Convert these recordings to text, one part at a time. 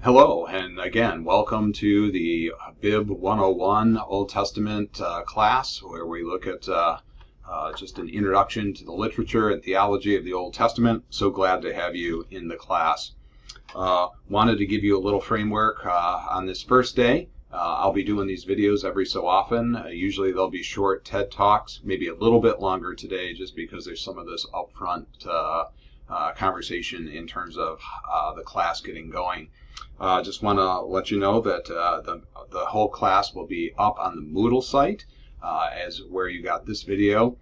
Hello, and again, welcome to the Bib 101 Old Testament class, where we look at just an introduction to the literature and theology of the Old Testament. So glad to have you in the class. Wanted to give you a little framework on this first day. I'll be doing these videos every so often. Usually they'll be short TED Talks, maybe a little bit longer today just because there's some of this upfront conversation in terms of the class getting going. Just want to let you know that the whole class will be up on the Moodle site as where you got this video.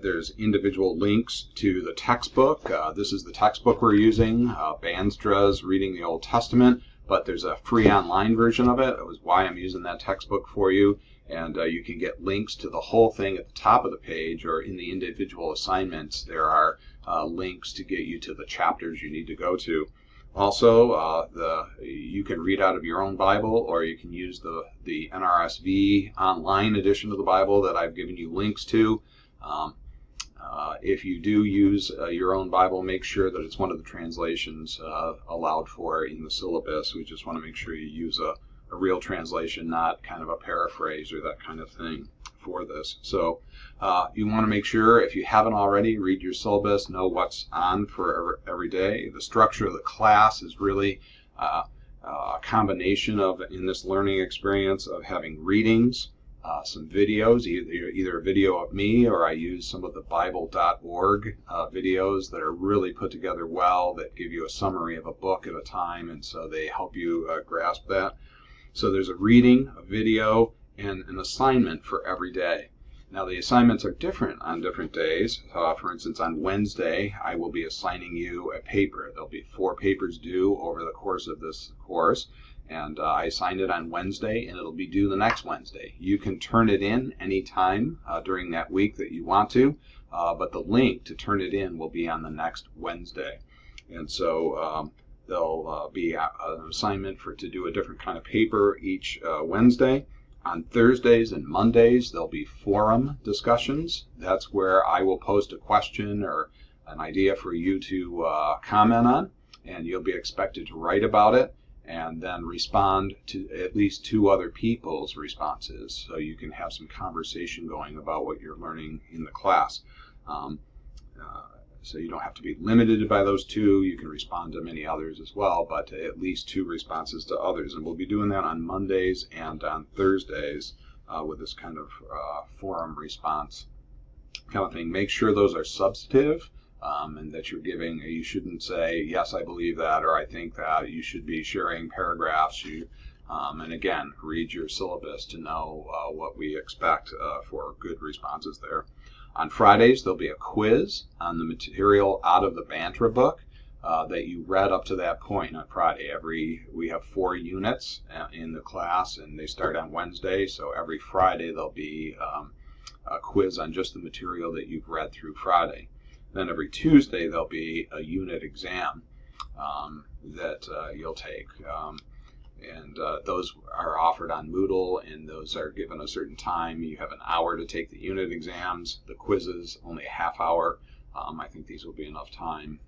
There's individual links to the textbook. This is the textbook we're using, Banstra's Reading the Old Testament, but there's a free online version of it. That was why I'm using that textbook for you. And you can get links to the whole thing at the top of the page, or in the individual assignments, there are links to get you to the chapters you need to go to. Also, you can read out of your own Bible, or you can use the NRSV online edition of the Bible that I've given you links to. If you do use your own Bible, make sure that it's one of the translations allowed for in the syllabus. We just want to make sure you use a real translation, not kind of a paraphrase or that kind of thing for this. So you want to make sure, if you haven't already, read your syllabus, know what's on for every day. The structure of the class is really a combination of, in this learning experience, of having readings, some videos, either a video of me, or I use some of the Bible.org videos that are really put together well, that give you a summary of a book at a time, and so they help you grasp that. So there's a reading, a video, and an assignment for every day. Now the assignments are different on different days. For instance, on Wednesday, I will be assigning you a paper. There'll be 4 papers due over the course of this course, and I assign it on Wednesday, and it'll be due the next Wednesday. You can turn it in anytime during that week that you want to, but the link to turn it in will be on the next Wednesday. And so there'll be an assignment to do a different kind of paper each Wednesday. On Thursdays and Mondays, there'll be forum discussions. That's where I will post a question or an idea for you to comment on, and you'll be expected to write about it and then respond to at least 2 other people's responses, so you can have some conversation going about what you're learning in the class. So you don't have to be limited by those 2. You can respond to many others as well, but at least 2 responses to others. And we'll be doing that on Mondays and on Thursdays with this kind of forum response kind of thing. Make sure those are substantive and that you're giving. You shouldn't say, yes, I believe that, or I think that. You should be sharing paragraphs. And again, read your syllabus to know what we expect for good responses there. On Fridays, there'll be a quiz on the material out of the Bantra book that you read up to that point on Friday. We have 4 units in the class, and they start on Wednesday, so every Friday there'll be a quiz on just the material that you've read through Friday. Then every Tuesday there'll be a unit exam that you'll take. And those are offered on Moodle, and those are given a certain time. You have an hour to take the unit exams. The quizzes, only a half hour. I think these will be enough time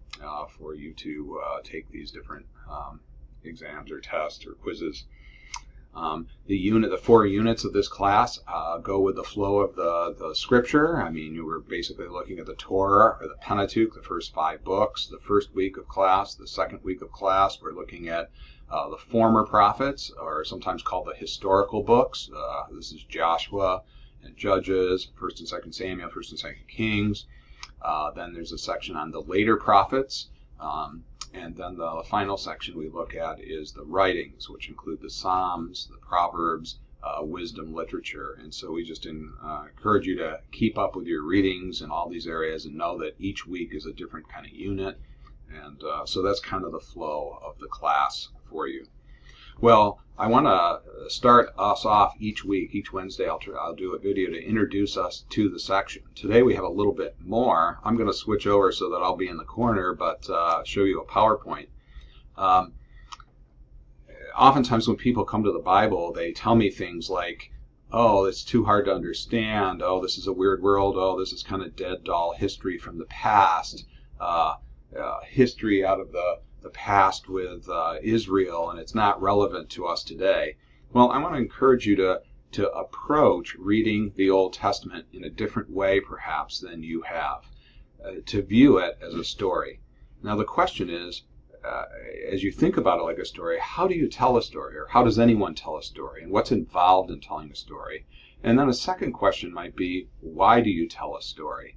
for you to take these different exams or tests or quizzes. The 4 units of this class go with the flow of the scripture. I mean, you were basically looking at the Torah or the Pentateuch, the first 5 books. The first week of class, the second week of class, we're looking at the former prophets, or sometimes called the historical books. This is Joshua and Judges, 1st and 2nd Samuel, 1st and 2nd Kings. Then there's a section on the later prophets. And then the final section we look at is the writings, which include the Psalms, the Proverbs, wisdom literature. And so we just encourage you to keep up with your readings in all these areas and know that each week is a different kind of unit. And so that's kind of the flow of the class for you. Well, I want to start us off each week. Each Wednesday I'll do a video to introduce us to the section. Today we have a little bit more. I'm going to switch over so that I'll be in the corner, but show you a PowerPoint. Oftentimes when people come to the Bible, they tell me things like, oh, it's too hard to understand. Oh, this is a weird world. Oh, this is kind of dead, dull history from the past. History out of the the past with Israel, and it's not relevant to us today. Well, I want to encourage you to approach reading the Old Testament in a different way, perhaps, than you have, to view it as a story. Now, the question is, as you think about it like a story, how do you tell a story, or how does anyone tell a story, and what's involved in telling a story? And then a second question might be, why do you tell a story?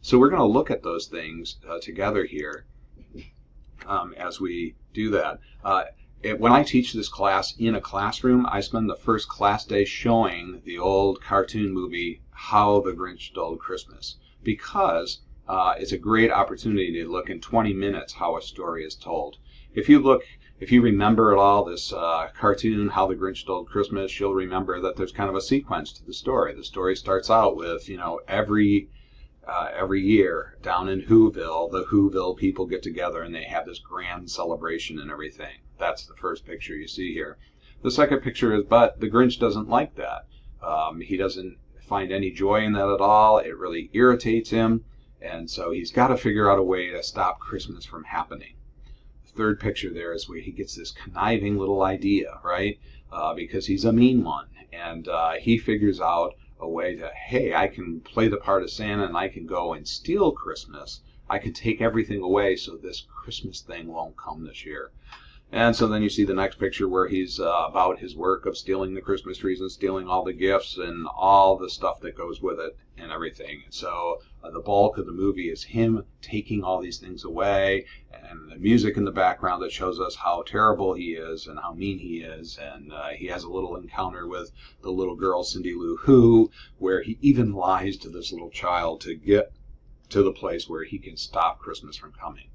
So we're going to look at those things together here as we do that. When I teach this class in a classroom, I spend the first class day showing the old cartoon movie, How the Grinch Stole Christmas, because it's a great opportunity to look in 20 minutes how a story is told. If you remember at all this cartoon, How the Grinch Stole Christmas, you'll remember that there's kind of a sequence to the story. The story starts out with, every year down in Whoville, the Whoville people get together and they have this grand celebration and everything. That's the first picture you see here. The second picture is, but the Grinch doesn't like that. He doesn't find any joy in that at all. It really irritates him. And so he's got to figure out a way to stop Christmas from happening. The third picture there is where he gets this conniving little idea, right? Because he's a mean one. And he figures out a way to, hey, I can play the part of Santa and I can go and steal Christmas. I can take everything away so this Christmas thing won't come this year. And so then you see the next picture where he's about his work of stealing the Christmas trees and stealing all the gifts and all the stuff that goes with it and everything. And so the bulk of the movie is him taking all these things away, and the music in the background that shows us how terrible he is and how mean he is. And he has a little encounter with the little girl, Cindy Lou Who, where he even lies to this little child to get to the place where he can stop Christmas from coming.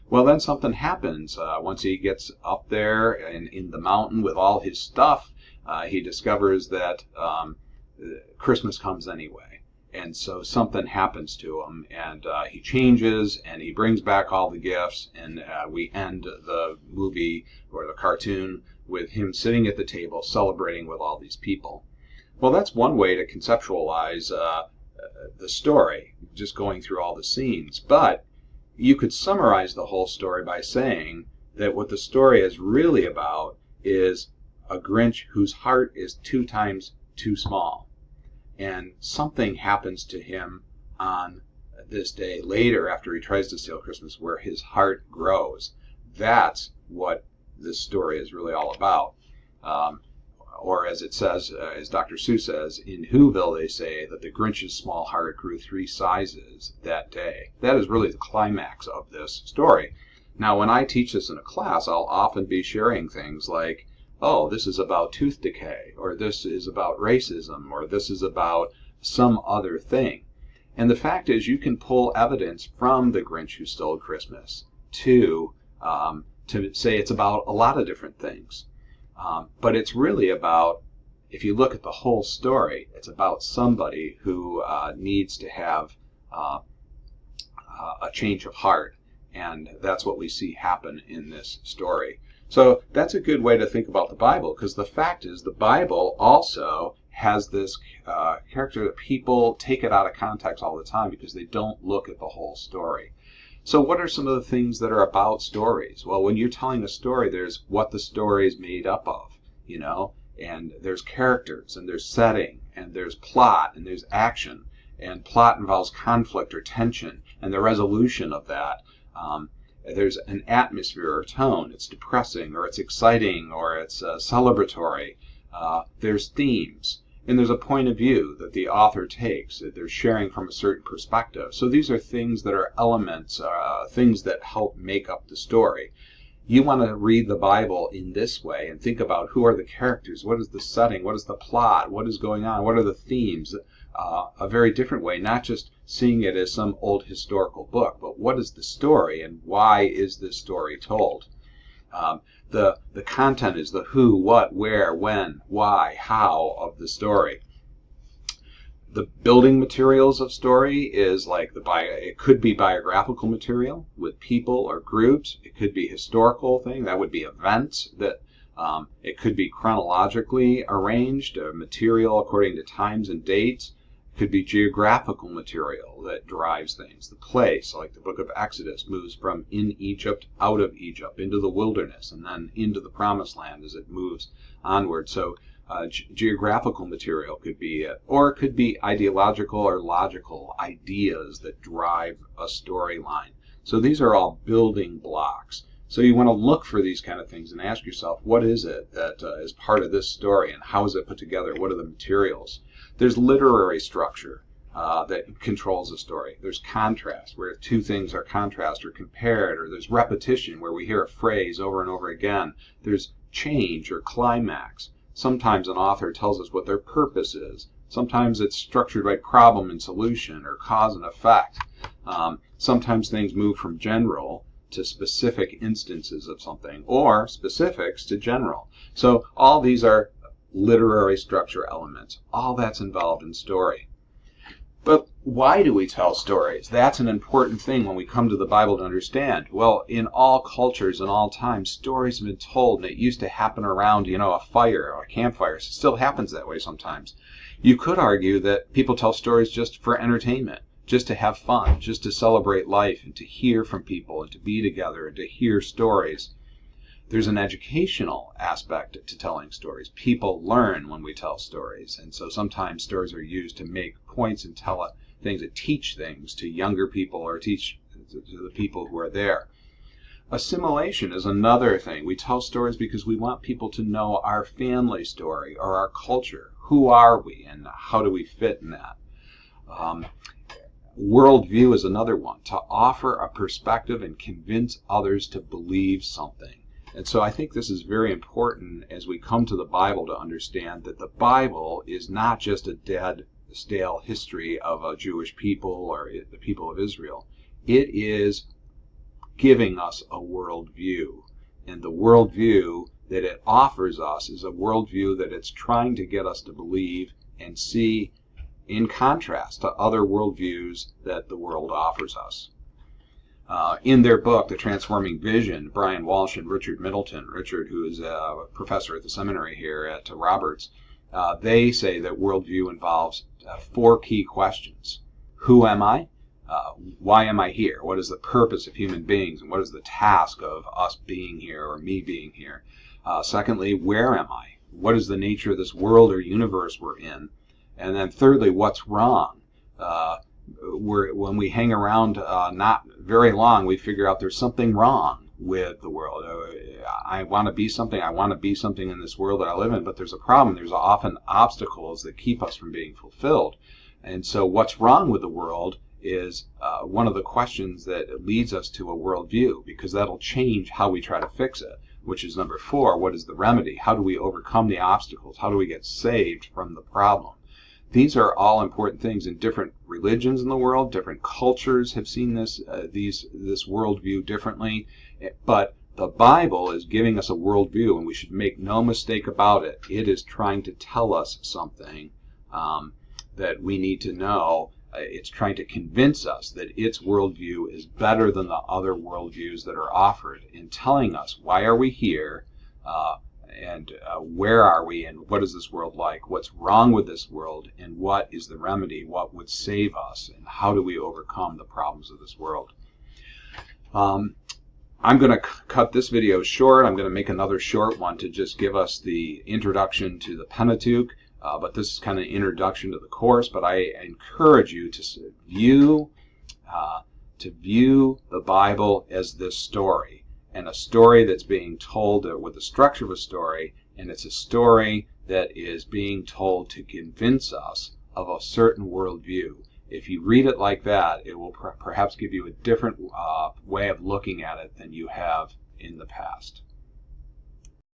Well, then something happens. Once he gets up there in the mountain with all his stuff, he discovers that Christmas comes anyway. And so something happens to him, and he changes, and he brings back all the gifts, and we end the movie, or the cartoon, with him sitting at the table celebrating with all these people. Well, that's one way to conceptualize the story, just going through all the scenes. But you could summarize the whole story by saying that what the story is really about is a Grinch whose heart is 2 times too small. And something happens to him on this day later after he tries to steal Christmas where his heart grows. That's what this story is really all about. Or as it says, as Dr. Seuss says, in Whoville they say that the Grinch's small heart grew 3 sizes that day. That is really the climax of this story. Now, when I teach this in a class, I'll often be sharing things like, oh, this is about tooth decay, or this is about racism, or this is about some other thing. And the fact is, you can pull evidence from The Grinch Who Stole Christmas to say it's about a lot of different things. But it's really about, if you look at the whole story, it's about somebody who needs to have a change of heart. And that's what we see happen in this story. So that's a good way to think about the Bible, because the fact is the Bible also has this character that people take it out of context all the time because they don't look at the whole story. So what are some of the things that are about stories? Well, when you're telling a story, there's what the story is made up of, and there's characters, and there's setting, and there's plot, and there's action. And plot involves conflict or tension, and the resolution of that. There's an atmosphere or tone. It's depressing, or it's exciting, or it's celebratory. There's themes. And there's a point of view that the author takes, that they're sharing from a certain perspective. So these are things that are elements, things that help make up the story. You want to read the Bible in this way and think about who are the characters, what is the setting, what is the plot, what is going on, what are the themes, a very different way, not just seeing it as some old historical book, but what is the story and why is this story told? The content is the who, what, where, when, why, how of the story. The building materials of story is like it could be biographical material with people or groups. It could be historical thing. That would be events. It could be chronologically arranged, material according to times and dates. It Could be geographical material that drives things. The place, like the book of Exodus, moves from in Egypt, out of Egypt, into the wilderness, and then into the promised land as it moves onward. So geographical material could be it, or it could be ideological or logical ideas that drive a storyline. So these are all building blocks. So you want to look for these kind of things and ask yourself, what is it that is part of this story, and how is it put together? What are the materials? There's literary structure that controls a story. There's contrast, where two things are contrast or compared, or there's repetition, where we hear a phrase over and over again. There's change or climax. Sometimes an author tells us what their purpose is. Sometimes it's structured by problem and solution, or cause and effect. Sometimes things move from general to specific instances of something, or specifics to general. So all these are literary structure elements. All that's involved in story. But why do we tell stories? That's an important thing when we come to the Bible to understand. Well, in all cultures and all times, stories have been told, and it used to happen around, a fire or a campfire. It still happens that way sometimes. You could argue that people tell stories just for entertainment, just to have fun, just to celebrate life, and to hear from people, and to be together, and to hear stories. There's an educational aspect to telling stories. People learn when we tell stories, and so sometimes stories are used to make points and tell things, to teach things to younger people, or teach to the people who are there. Assimilation is another thing. We tell stories because we want people to know our family story or our culture. Who are we, and how do we fit in that? Worldview is another one, to offer a perspective and convince others to believe something. And so I think this is very important as we come to the Bible to understand that the Bible is not just a dead, stale history of a Jewish people or the people of Israel. It is giving us a worldview. And the worldview that it offers us is a worldview that it's trying to get us to believe and see in contrast to other worldviews that the world offers us. In their book, The Transforming Vision, Brian Walsh and Richard Middleton, Richard, who is a professor at the seminary here at Roberts, they say that worldview involves 4 key questions. Who am I? Why am I here? What is the purpose of human beings? And what is the task of us being here, or me being here? Secondly, where am I? What is the nature of this world or universe we're in? And then thirdly, what's wrong? When we hang around not very long, we figure out there's something wrong with the world. I want to be something. I want to be something in this world that I live in, but there's a problem. There's often obstacles that keep us from being fulfilled. And so what's wrong with the world is one of the questions that leads us to a worldview, because that'll change how we try to fix it, which is number 4. What is the remedy? How do we overcome the obstacles? How do we get saved from the problem? These are all important things in different religions in the world. Different cultures have seen this worldview differently. But the Bible is giving us a worldview, and we should make no mistake about it. It is trying to tell us something that we need to know. It's trying to convince us that its worldview is better than the other worldviews that are offered, in telling us why are we here, and where are we, and what is this world like, what's wrong with this world, and what is the remedy, what would save us, and how do we overcome the problems of this world. I'm going to cut this video short. I'm going to make another short one to just give us the introduction to the Pentateuch, but this is kind of an introduction to the course. But I encourage you to view the Bible as this story, and a story that's being told with the structure of a story, and it's a story that is being told to convince us of a certain worldview. If you read it like that, it will perhaps give you a different way of looking at it than you have in the past.